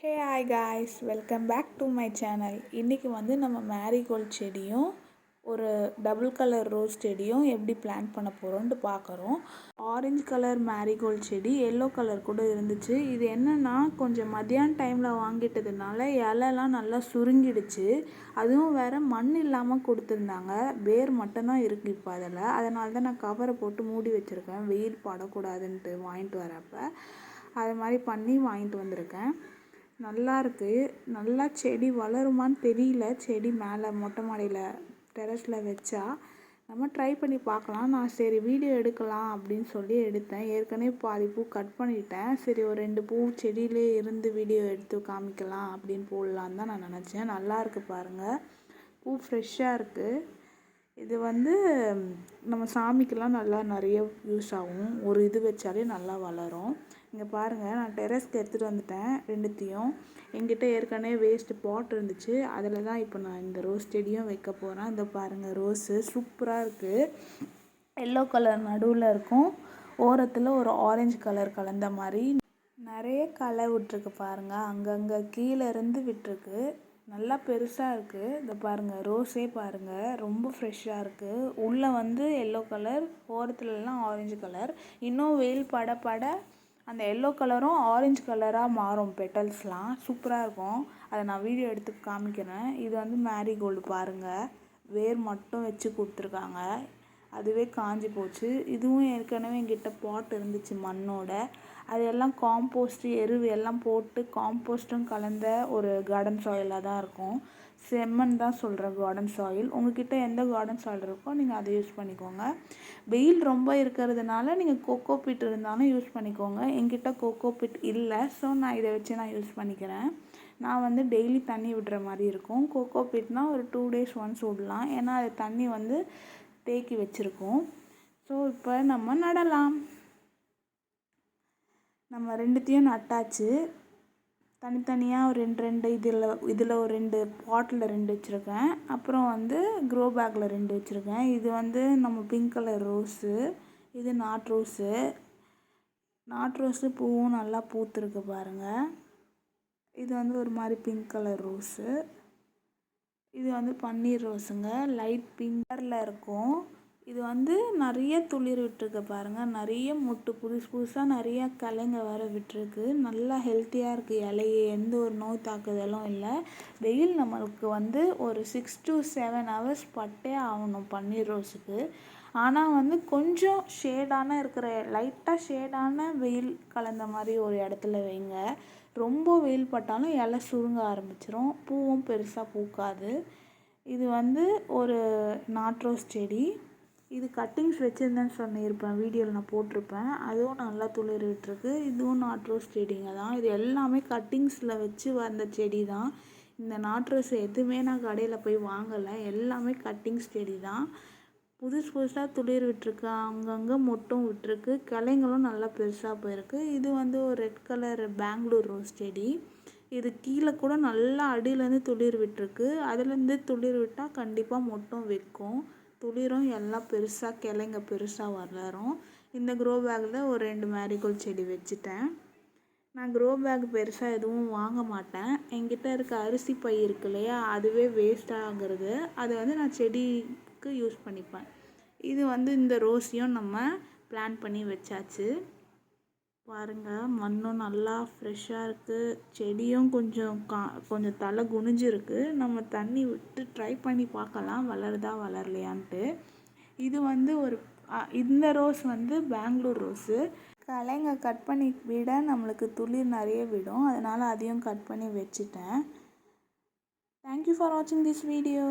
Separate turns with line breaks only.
Hey hi guys, welcome back to my channel. இன்றைக்கி வந்து நம்ம மேரிகோல்ட் செடியும் ஒரு டபுள் கலர் ரோஸ் செடியும் எப்படி பிளான்ட் பண்ண போகிறோன்ட்டு பார்க்குறோம். ஆரஞ்சு கலர் மேரிகோல்ட் செடி, எல்லோ கலர் கூட இருந்துச்சு. இது என்னென்னா, கொஞ்சம் மத்தியான டைமில் வாங்கிட்டதுனால இலைலாம் நல்லா சுருங்கிடுச்சு. அதுவும் வேறு மண் இல்லாமல் கொடுத்துருந்தாங்க, வேர் மட்டும்தான் இருக்குது இப்போ அதனால தான் நான் கவரை போட்டு மூடி வச்சுருக்கேன், வெயில் படக்கூடாதுன்ட்டு வாங்கிட்டு வரப்போ அது மாதிரி பண்ணி வாங்கிட்டு வந்திருக்கேன். நல்லா இருக்குது. நல்லா செடி வளருமான்னு தெரியல. செடி மேலே மொட்டை மாடியில் டெரஸில் வச்சா நம்ம ட்ரை பண்ணி பார்க்கலாம். நான் சரி வீடியோ எடுக்கலாம் அப்படின்னு சொல்லி எடுத்தேன். ஏற்கனவே பாதி பூ கட் பண்ணிட்டேன். சரி ஒரு 2 பூ செடியிலே இருந்து வீடியோ எடுத்து காமிக்கலாம் அப்படின்னு போடலான்னு தான் நான் நினச்சேன். நல்லா இருக்குது பாருங்கள், பூ ஃப்ரெஷ்ஷாக இருக்குது. இது வந்து நம்ம சாமிக்கெல்லாம் நல்லா நிறைய யூஸ் ஆகும். ஒரு இது வச்சாலே நல்லா வளரும். இங்கே பாருங்கள், நான் டெரஸ்க்கு எடுத்துகிட்டு வந்துட்டேன் ரெண்டுத்தையும். என்கிட்ட ஏற்கனவே வேஸ்ட்டு பாட் இருந்துச்சு, அதில் தான் இப்போ நான் இந்த ரோஸ் செடியும் வைக்க போகிறேன். இந்த பாருங்கள், ரோஸு சூப்பராக இருக்குது. எல்லோ கலர் நடுவில் இருக்கும், ஓரத்தில் ஒரு ஆரஞ்சு கலர் கலந்த மாதிரி நிறைய களை விட்டுருக்கு பாருங்கள். அங்கங்கே கீழே இருந்து விட்டுருக்கு, நல்லா பெருசாக இருக்குது. இந்த பாருங்கள், ரோஸே பாருங்கள் ரொம்ப ஃப்ரெஷ்ஷாக இருக்குது. உள்ளே வந்து எல்லோ கலர், ஓரத்துலலாம் ஆரஞ்சு கலர். இன்னும் வெயில் பட பட அந்த எல்லோ கலரும் ஆரஞ்சு கலராக மாறும். பெட்டல்ஸ்லாம் சூப்பராக இருக்கும். அதை நான் வீடியோ எடுத்து காமிக்கிறேன். இது வந்து மேரிகோல்டு பாருங்கள், வேர் மட்டும் வச்சு கொடுத்துருக்காங்க, அதுவே காஞ்சி போச்சு. இதுவும் ஏற்கனவே என்கிட்ட பாட் இருந்துச்சு மண்ணோட, அது எல்லாம் காம்போஸ்ட்டு எருவு எல்லாம் போட்டு காம்போஸ்ட்டும் கலந்த ஒரு கார்டன் சாயிலாக தான் இருக்கும். செம்மண் தான் சொல்கிறேன், கார்டன் சாயில். உங்கள்கிட்ட எந்த கார்டன் சாயில் இருக்கோ நீங்கள் அதை யூஸ் பண்ணிக்கோங்க. வெயில் ரொம்ப இருக்கிறதுனால நீங்கள் கோகோ பிட் இருந்தாலும் யூஸ் பண்ணிக்கோங்க. என்கிட்ட கோகோ பிட் இல்லை, ஸோ நான் இதை வச்சு நான் யூஸ் பண்ணிக்கிறேன். நான் வந்து டெய்லி தண்ணி விடுற மாதிரி இருக்கும். கோகோ பிட்னால் ஒரு 2 days ஒன்ஸ் விடலாம், ஏன்னா அது தண்ணி வந்து தேக்கி வச்சுருக்கோம். ஸோ இப்போ நம்ம நடலாம். நம்ம ரெண்டுத்தையும் நட்டாச்சு. தனித்தனியாக ஒரு 2 இதில் ஒரு 2 பாட்டில் 2 வச்சுருக்கேன். அப்புறம் வந்து க்ரோ பேக்கில் 2 வச்சுருக்கேன். இது வந்து நம்ம பிங்க் கலர் ரோஸு, இது நாட் ரோஸு. நாட் ரோஸு பூவும் நல்லா பூத்துருக்கு பாருங்கள். இது வந்து ஒரு மாதிரி பிங்க் கலர் ரோஸு. இது வந்து பன்னீர் ரோஸுங்க, லைட் பிங்க் கலரில் இருக்கும். இது வந்து நிறைய துளிர் விட்டுருக்கு பாருங்கள், நிறைய மொட்டு புதுசு புதுசாக நிறையா கிளைங்க வேறு விட்டுருக்கு. நல்லா ஹெல்த்தியாக இருக்குது. இலையே எந்த ஒரு நோய் தாக்குதலும் இல்லை. வெயில் நம்மளுக்கு வந்து ஒரு 6 to 7 hours பட்டே ஆகணும் பன்னீர் ரோஸுக்கு. ஆனால் வந்து கொஞ்சம் ஷேடான இருக்கிற, லைட்டாக ஷேடான வெயில் கலந்த மாதிரி ஒரு இடத்துல வைங்க. ரொம்ப வெயில் பட்டாலும் இலை சுருங்க ஆரம்பிச்சிரும், பூவும் பெருசாக பூக்காது. இது வந்து ஒரு நாட் ரோஸ் செடி. இது கட்டிங்ஸ் வச்சுருந்தேன்னு சொன்னிருப்பேன், வீடியோவில் நான் போட்டிருப்பேன். அதுவும் நல்லா துளிர் விட்டுருக்கு. இதுவும் நாட் ரோஸ் செடிங்க தான். இது எல்லாமே கட்டிங்ஸில் வச்சு வந்த செடி தான். இந்த நாட் ரோஸ் எதுவுமே நான் கடையில் போய் வாங்கலை, எல்லாமே கட்டிங்ஸ் செடி தான். புதுசு புதுசாக துளிர் விட்டுருக்கு, அங்கங்கே மொட்டும் விட்டுருக்கு, கிளைங்களும் நல்லா பெருசாக போயிருக்கு. இது வந்து ஒரு ரெட் கலர் பெங்களூர் ரோஸ் செடி. இது கீழே கூட நல்லா அடியிலேருந்து துளிர் விட்டுருக்கு. அதுலேருந்து துளிர் விட்டால் கண்டிப்பாக மொட்டும் வைக்கும், துளிரும் எல்லாம் பெருசாக கிளைங்க பெருசாக வளரும். இந்த க்ரோ பேக்கில் ஒரு 2 மேரிகோல்ட் செடி வச்சுட்டேன். நான் க்ரோ பேக் பெருசாக எதுவும் வாங்க மாட்டேன். என்கிட்ட இருக்க அரிசி பை இருக்கு இல்லையா, அதுவே வேஸ்ட் ஆகிறது, அதை வந்து நான் செடிக்கு யூஸ் பண்ணிப்பேன். இது வந்து இந்த ரோஸையும் நம்ம பிளான் பண்ணி வச்சாச்சு பாருங்கள். மண்ணும் நல்லா ஃப்ரெஷ்ஷாக இருக்குது. செடியும் கொஞ்சம் தலை குனிஞ்சிருக்கு. நம்ம தண்ணி விட்டு ட்ரை பண்ணி பார்க்கலாம் வளருதா வளரலையான்ட்டு. இது வந்து இந்த ரோஸ் வந்து பெங்களூர் ரோஸு. கிளைங்க கட் பண்ணி விட நம்மளுக்கு துளிர் நிறைய விடும், அதனால் அதையும் கட் பண்ணி வச்சுட்டேன். தேங்க்யூ ஃபார் வாட்சிங் திஸ் வீடியோ.